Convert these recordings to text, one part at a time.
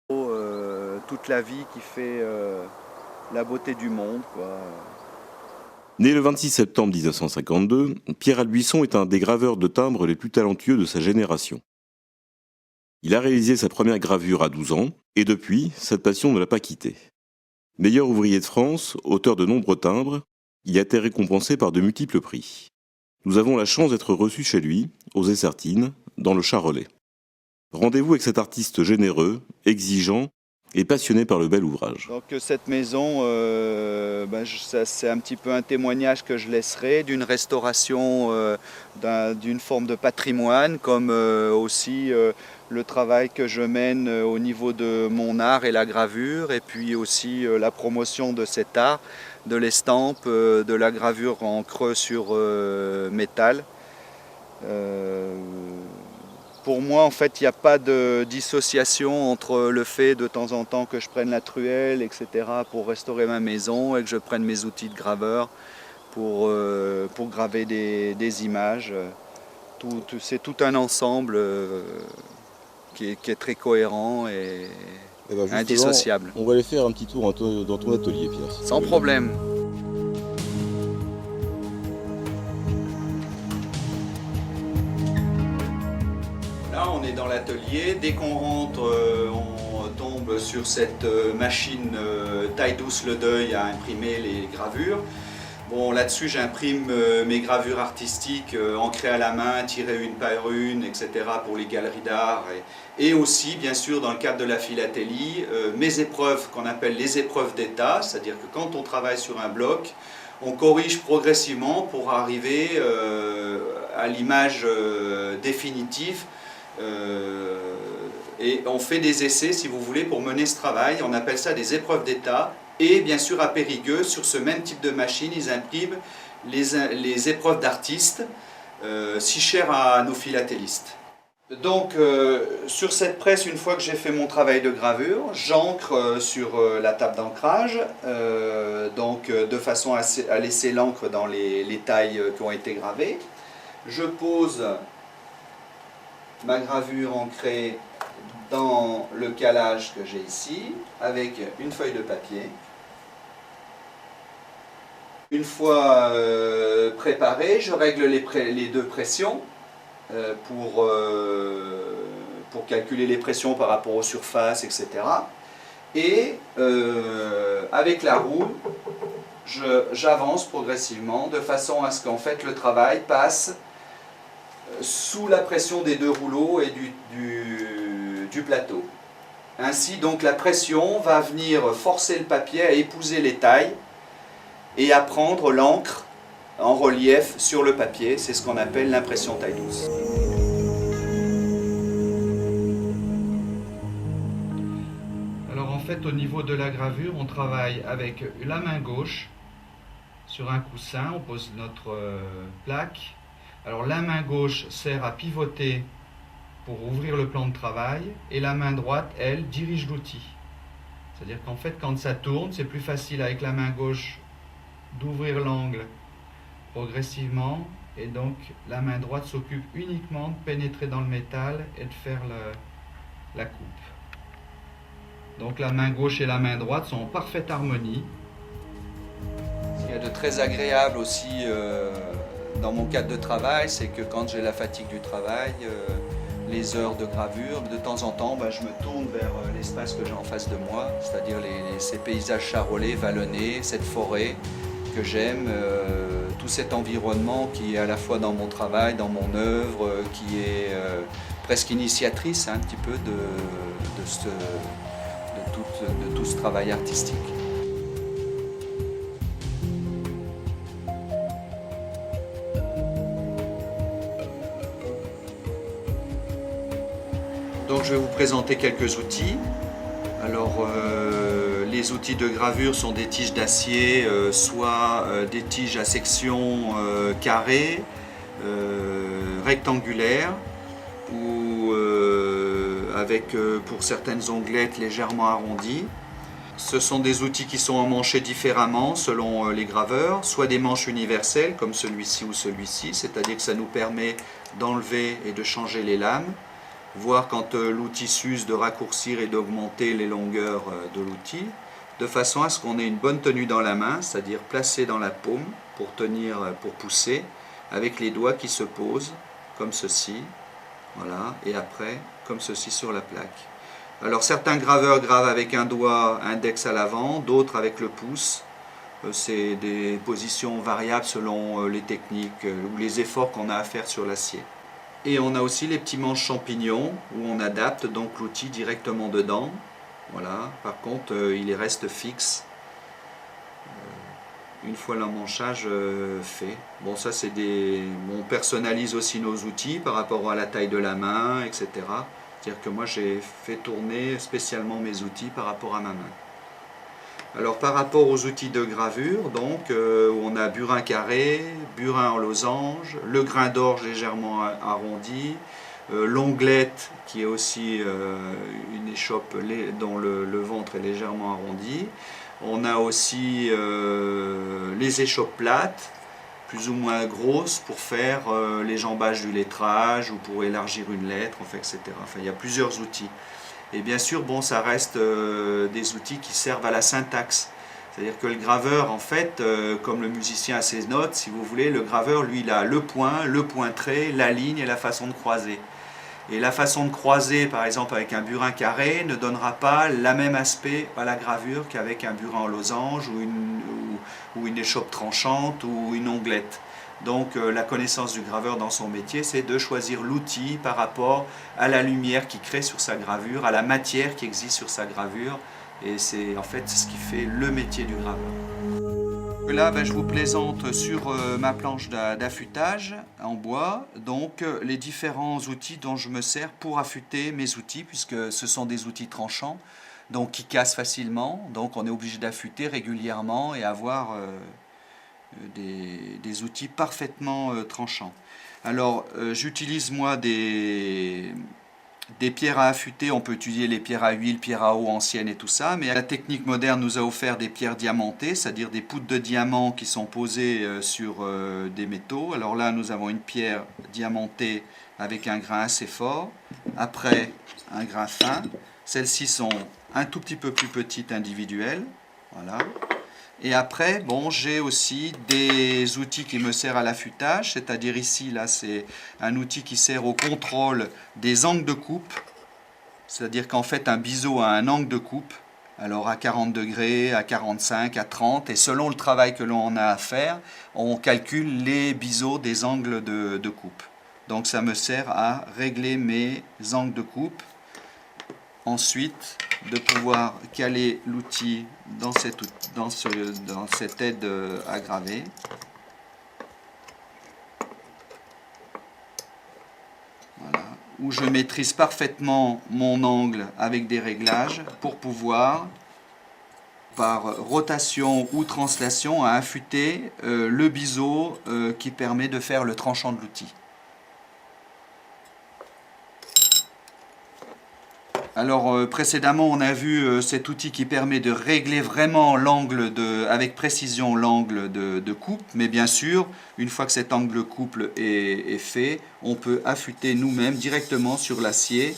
Toute la vie qui fait la beauté du monde, quoi. Né le 26 septembre 1952, Pierre Albuisson est un des graveurs de timbres les plus talentueux de sa génération. Il a réalisé sa première gravure à 12 ans, et depuis, cette passion ne l'a pas quitté. Meilleur ouvrier de France, auteur de nombreux timbres, il a été récompensé par de multiples prix. Nous avons la chance d'être reçus chez lui, aux Essertines, dans le Charolais. Rendez-vous avec cet artiste généreux, exigeant et passionné par le bel ouvrage. Donc cette maison, c'est un petit peu un témoignage que je laisserai d'une restauration d'une forme de patrimoine, comme aussi le travail que je mène au niveau de mon art et la gravure, et puis aussi la promotion de cet art, de l'estampe, de la gravure en creux sur métal. Pour moi, en fait, il n'y a pas de dissociation entre le fait de temps en temps que je prenne la truelle, etc., pour restaurer ma maison et que je prenne mes outils de graveur pour graver des images. C'est tout un ensemble qui est très cohérent et indissociable. On va aller faire un petit tour dans ton atelier, Pierre. Sans problème. Là, on est dans l'atelier. Dès qu'on rentre, on tombe sur cette machine taille douce Le Deuil à imprimer les gravures. Bon, là-dessus, j'imprime mes gravures artistiques ancrées à la main, tirées une par une, etc. pour les galeries d'art. Et aussi, bien sûr, dans le cadre de la philatélie, mes épreuves qu'on appelle les épreuves d'état, c'est-à-dire que quand on travaille sur un bloc, on corrige progressivement pour arriver à l'image définitive. Et on fait des essais, si vous voulez, pour mener ce travail. On appelle ça des épreuves d'état. Et bien sûr, à Périgueux, sur ce même type de machine, ils impriment les épreuves d'artistes, si chères à nos philatélistes. Donc, sur cette presse, une fois que j'ai fait mon travail de gravure, j'ancre sur la table d'ancrage, de façon à laisser l'encre dans les tailles qui ont été gravées. Je pose ma gravure ancrée dans le calage que j'ai ici, avec une feuille de papier. Une fois préparé, je règle les deux pressions pour calculer les pressions par rapport aux surfaces, etc. Et avec la roue, j'avance progressivement de façon à ce qu'en fait le travail passe sous la pression des deux rouleaux et du plateau. Ainsi, donc, la pression va venir forcer le papier à épouser les tailles et à prendre l'encre en relief sur le papier. C'est ce qu'on appelle l'impression taille douce. Alors en fait, au niveau de la gravure, on travaille avec la main gauche sur un coussin, on pose notre plaque. Alors la main gauche sert à pivoter pour ouvrir le plan de travail et la main droite, elle, dirige l'outil. C'est-à-dire qu'en fait, quand ça tourne, c'est plus facile avec la main gauche d'ouvrir l'angle progressivement et donc la main droite s'occupe uniquement de pénétrer dans le métal et de faire la coupe. Donc la main gauche et la main droite sont en parfaite harmonie. Ce qu'il y a de très agréable aussi dans mon cadre de travail, c'est que quand j'ai la fatigue du travail, les heures de gravure, de temps en temps, je me tourne vers l'espace que j'ai en face de moi, c'est-à-dire ces paysages charolais, vallonnés, cette forêt que j'aime, tout cet environnement qui est à la fois dans mon travail, dans mon œuvre, qui est presque initiatrice un petit peu de tout ce travail artistique. Donc je vais vous présenter quelques outils. Alors les outils de gravure sont des tiges d'acier, soit des tiges à section carrée, rectangulaire, ou avec pour certaines onglettes légèrement arrondies. Ce sont des outils qui sont emmanchés différemment selon les graveurs, soit des manches universelles comme celui-ci ou celui-ci, c'est-à-dire que ça nous permet d'enlever et de changer les lames. voir quand l'outil s'use, de raccourcir et d'augmenter les longueurs de l'outil, de façon à ce qu'on ait une bonne tenue dans la main, c'est-à-dire placée dans la paume pour tenir, pour pousser, avec les doigts qui se posent, comme ceci, voilà, et après, comme ceci sur la plaque. Alors certains graveurs gravent avec un doigt index à l'avant, d'autres avec le pouce. C'est des positions variables selon les techniques ou les efforts qu'on a à faire sur l'acier. Et on a aussi les petits manches champignons où on adapte donc l'outil directement dedans. Voilà. Par contre, il reste fixe une fois l'emmanchage fait. Bon, ça c'est des... On personnalise aussi nos outils par rapport à la taille de la main, etc. C'est-à-dire que moi j'ai fait tourner spécialement mes outils par rapport à ma main. Alors par rapport aux outils de gravure, donc on a burin carré, burin en losange, le grain d'orge légèrement arrondi, l'onglette qui est aussi une échoppe dont le ventre est légèrement arrondi. On a aussi les échoppes plates, plus ou moins grosses pour faire les jambages du lettrage ou pour élargir une lettre, enfin, etc. Enfin, il y a plusieurs outils. Et bien sûr, bon, ça reste des outils qui servent à la syntaxe. C'est-à-dire que le graveur, en fait, comme le musicien a ses notes, si vous voulez, le graveur, lui, il a le point trait, la ligne et la façon de croiser. Et la façon de croiser, par exemple, avec un burin carré, ne donnera pas le même aspect à la gravure qu'avec un burin en losange ou une échoppe tranchante ou une onglette. Donc la connaissance du graveur dans son métier, c'est de choisir l'outil par rapport à la lumière qu'il crée sur sa gravure, à la matière qui existe sur sa gravure. Et c'est en fait ce qui fait le métier du graveur. Là, je vous présente sur ma planche d'affûtage en bois, donc les différents outils dont je me sers pour affûter mes outils, puisque ce sont des outils tranchants, donc qui cassent facilement. Donc on est obligé d'affûter régulièrement et avoir des outils parfaitement tranchants. Alors j'utilise moi des pierres à affûter. On peut utiliser les pierres à huile, pierres à eau anciennes et tout ça, mais la technique moderne nous a offert des pierres diamantées, c'est-à-dire des poutres de diamant qui sont posées sur des métaux. Alors là, nous avons une pierre diamantée avec un grain assez fort, après un grain fin. Celles-ci sont un tout petit peu plus petites individuelles, voilà. Et après, bon, j'ai aussi des outils qui me servent à l'affûtage, c'est-à-dire ici, là, c'est un outil qui sert au contrôle des angles de coupe, c'est-à-dire qu'en fait, un biseau a un angle de coupe, alors à 40 degrés, à 45, à 30, et selon le travail que l'on a à faire, on calcule les biseaux des angles de coupe. Donc ça me sert à régler mes angles de coupe. Ensuite, de pouvoir caler l'outil dans cette aide à graver. Voilà. Où je maîtrise parfaitement mon angle avec des réglages pour pouvoir, par rotation ou translation, affûter le biseau qui permet de faire le tranchant de l'outil. Alors précédemment on a vu cet outil qui permet de régler vraiment l'angle avec précision l'angle de coupe, mais bien sûr une fois que cet angle de coupe est fait, on peut affûter nous-mêmes directement sur l'acier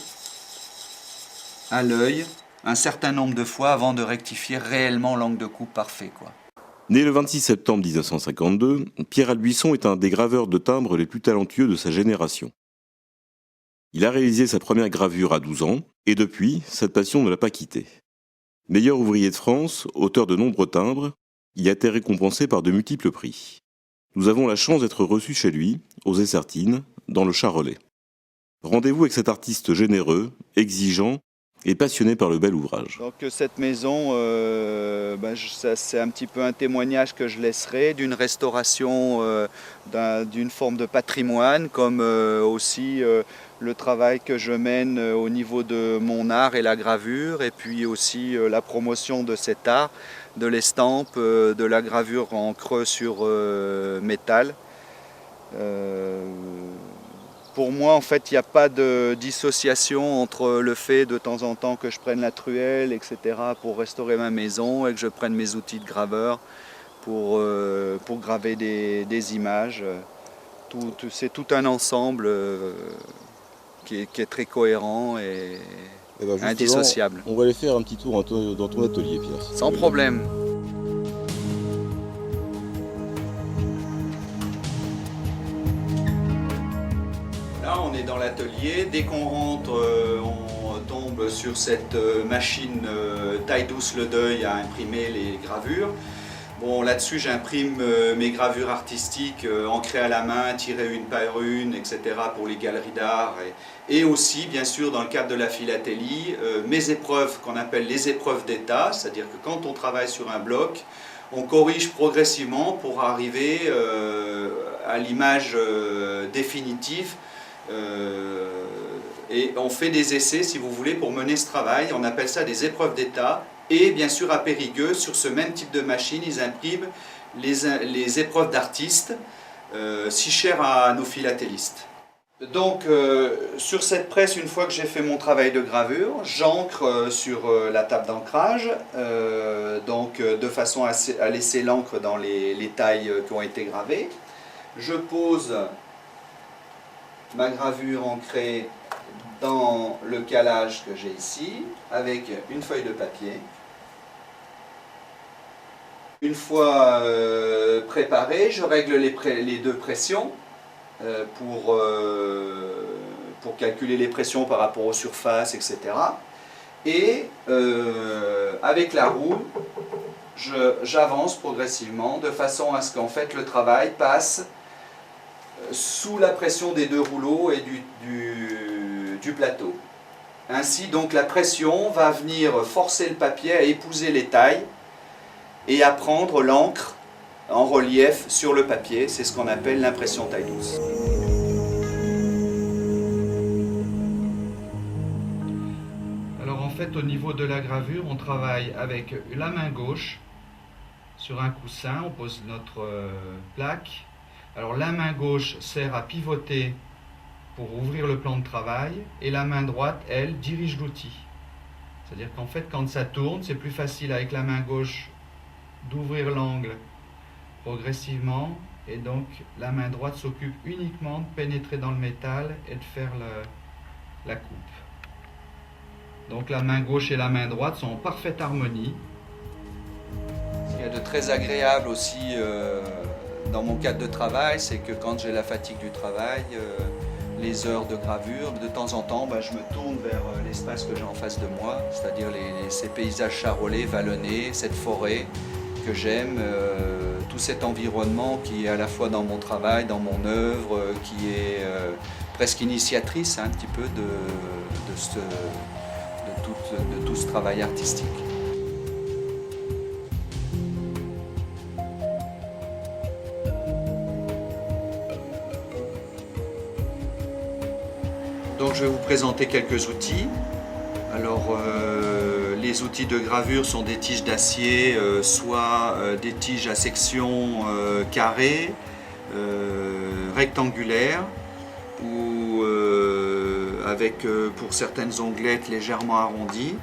à l'œil un certain nombre de fois avant de rectifier réellement l'angle de coupe parfait, quoi. Né le 26 septembre 1952, Pierre Albuisson est un des graveurs de timbres les plus talentueux de sa génération. Il a réalisé sa première gravure à 12 ans, et depuis, cette passion ne l'a pas quitté. Meilleur ouvrier de France, auteur de nombreux timbres, il a été récompensé par de multiples prix. Nous avons la chance d'être reçus chez lui, aux Essertines, dans le Charolais. Rendez-vous avec cet artiste généreux, exigeant et passionné par le bel ouvrage. Donc cette maison, c'est un petit peu un témoignage que je laisserai d'une restauration d'une forme de patrimoine, comme aussi le travail que je mène au niveau de mon art et la gravure, et puis aussi la promotion de cet art, de l'estampe, de la gravure en creux sur métal. Pour moi, en fait, il n'y a pas de dissociation entre le fait de temps en temps que je prenne la truelle, etc., pour restaurer ma maison, et que je prenne mes outils de graveur pour graver des images. C'est tout un ensemble qui est très cohérent et Eh ben justement, indissociable. on va aller faire un petit tour dans ton atelier, Pierre. si Sans tu veux. problème. Là, on est dans l'atelier. Dès qu'on rentre, on tombe sur cette machine taille douce Le Deuil à imprimer les gravures. Bon, là-dessus, j'imprime mes gravures artistiques ancrées à la main, tirées une par une, etc. pour les galeries d'art. Et aussi, bien sûr, dans le cadre de la philatélie, mes épreuves qu'on appelle les épreuves d'état, c'est-à-dire que quand on travaille sur un bloc, on corrige progressivement pour arriver à l'image définitive. Et on fait des essais, si vous voulez, pour mener ce travail. On appelle ça des épreuves d'état. Et bien sûr, à Périgueux, sur ce même type de machine, ils impriment les épreuves d'artistes, si chères à nos philatélistes. Donc, sur cette presse, une fois que j'ai fait mon travail de gravure, j'ancre sur la table d'ancrage, de façon à laisser l'encre dans les tailles qui ont été gravées. Je pose ma gravure ancrée dans le calage que j'ai ici, avec une feuille de papier. Une fois préparé, je règle les deux pressions pour calculer les pressions par rapport aux surfaces, etc. Et avec la roue, j'avance progressivement de façon à ce qu'en fait le travail passe sous la pression des deux rouleaux et du plateau. Ainsi, donc, la pression va venir forcer le papier à épouser les tailles et à prendre l'encre en relief sur le papier. C'est ce qu'on appelle l'impression taille douce. Alors en fait, au niveau de la gravure, on travaille avec la main gauche sur un coussin, on pose notre plaque. Alors la main gauche sert à pivoter pour ouvrir le plan de travail et la main droite, elle, dirige l'outil. C'est-à-dire qu'en fait, quand ça tourne, c'est plus facile avec la main gauche d'ouvrir l'angle progressivement et donc la main droite s'occupe uniquement de pénétrer dans le métal et de faire la coupe. Donc la main gauche et la main droite sont en parfaite harmonie. Ce qu'il y a de très agréable aussi dans mon cadre de travail, c'est que quand j'ai la fatigue du travail, les heures de gravure, de temps en temps, je me tourne vers l'espace que j'ai en face de moi, c'est-à-dire ces paysages charolais, vallonnés, cette forêt que j'aime, tout cet environnement qui est à la fois dans mon travail, dans mon œuvre, qui est presque initiatrice un petit peu de tout ce travail artistique. Donc je vais vous présenter quelques outils. Alors les outils de gravure sont des tiges d'acier, soit des tiges à section carrée, rectangulaire, ou avec pour certaines onglettes légèrement arrondies.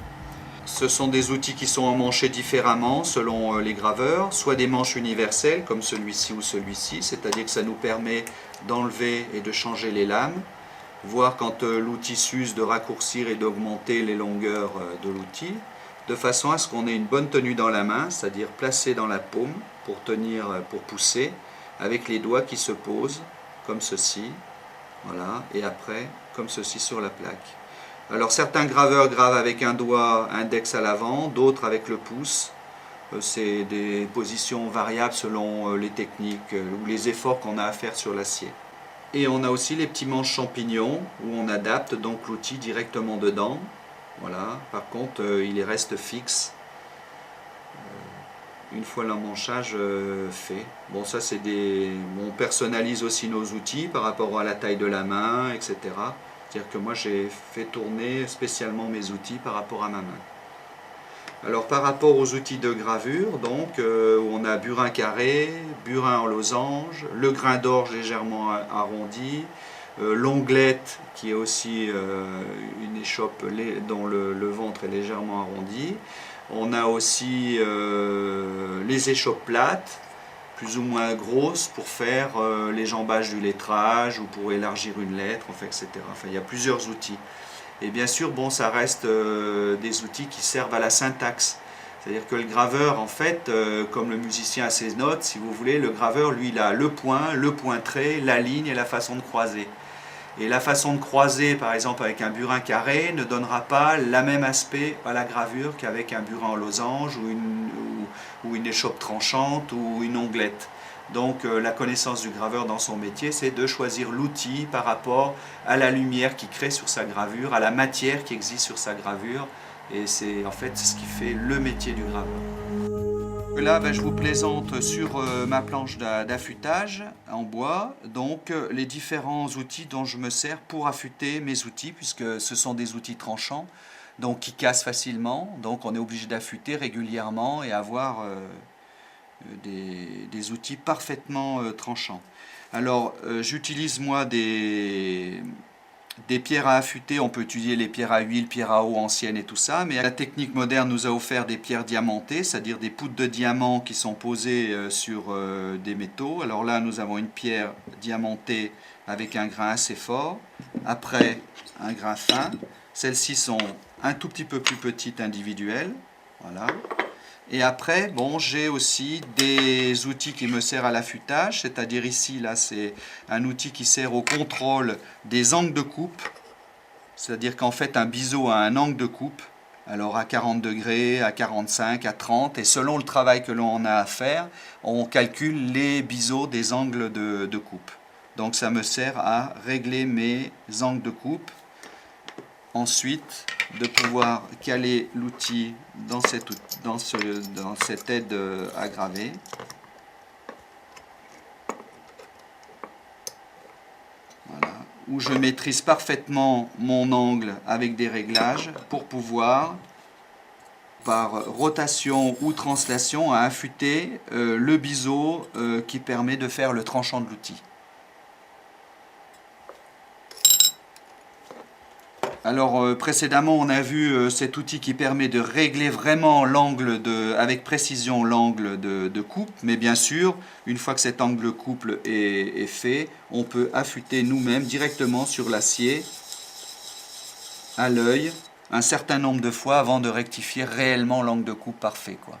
Ce sont des outils qui sont emmanchés différemment selon les graveurs, soit des manches universelles comme celui-ci ou celui-ci, c'est-à-dire que ça nous permet d'enlever et de changer les lames, voire quand l'outil s'use de raccourcir et d'augmenter les longueurs de l'outil, de façon à ce qu'on ait une bonne tenue dans la main, c'est-à-dire placé dans la paume pour tenir, pour pousser, avec les doigts qui se posent comme ceci, voilà, et après comme ceci sur la plaque. Alors certains graveurs gravent avec un doigt index à l'avant, d'autres avec le pouce. C'est des positions variables selon les techniques ou les efforts qu'on a à faire sur l'acier. Et on a aussi les petits manches champignons où on adapte donc l'outil directement dedans. Voilà. Par contre, il reste fixe une fois l'emmanchage fait. Bon, ça c'est on personnalise aussi nos outils par rapport à la taille de la main, etc. C'est-à-dire que moi j'ai fait tourner spécialement mes outils par rapport à ma main. Alors par rapport aux outils de gravure, donc on a burin carré, burin en losange, le grain d'orge légèrement arrondi, l'onglette qui est aussi une échoppe dont le ventre est légèrement arrondi. On a aussi les échoppes plates, plus ou moins grosses pour faire les jambages du lettrage ou pour élargir une lettre, enfin, etc. Enfin, il y a plusieurs outils. Et bien sûr, bon, ça reste des outils qui servent à la syntaxe. C'est-à-dire que le graveur, en fait, comme le musicien a ses notes, si vous voulez, le graveur, lui, il a le point trait, la ligne et la façon de croiser. Et la façon de croiser, par exemple, avec un burin carré, ne donnera pas le même aspect à la gravure qu'avec un burin en losange ou une échoppe tranchante ou une onglette. Donc la connaissance du graveur dans son métier, c'est de choisir l'outil par rapport à la lumière qu'il crée sur sa gravure, à la matière qui existe sur sa gravure. Et c'est en fait ce qui fait le métier du graveur. Là, je vous présente sur ma planche d'affûtage en bois, donc les différents outils dont je me sers pour affûter mes outils, puisque ce sont des outils tranchants, donc qui cassent facilement, donc on est obligé d'affûter régulièrement et avoir des outils parfaitement tranchants. Alors, j'utilise moi des pierres à affûter, on peut utiliser les pierres à huile, pierres à eau anciennes et tout ça, mais la technique moderne nous a offert des pierres diamantées, c'est-à-dire des poutres de diamant qui sont posées sur des métaux. Alors là, nous avons une pierre diamantée avec un grain assez fort, après un grain fin. Celles-ci sont un tout petit peu plus petites individuelles, voilà. Et après, bon, j'ai aussi des outils qui me servent à l'affûtage, c'est-à-dire ici, là, c'est un outil qui sert au contrôle des angles de coupe, c'est-à-dire qu'en fait, un biseau a un angle de coupe, alors à 40 degrés, à 45, à 30, et selon le travail que l'on a à faire, on calcule les biseaux des angles de coupe. Donc ça me sert à régler mes angles de coupe. Ensuite, de pouvoir caler l'outil dans cette aide à graver. Voilà. Où je maîtrise parfaitement mon angle avec des réglages pour pouvoir, par rotation ou translation, affûter le biseau qui permet de faire le tranchant de l'outil. Alors précédemment on a vu cet outil qui permet de régler vraiment l'angle avec précision l'angle de coupe, mais bien sûr une fois que cet angle de coupe est fait, on peut affûter nous-mêmes directement sur l'acier à l'œil un certain nombre de fois avant de rectifier réellement l'angle de coupe parfait, quoi.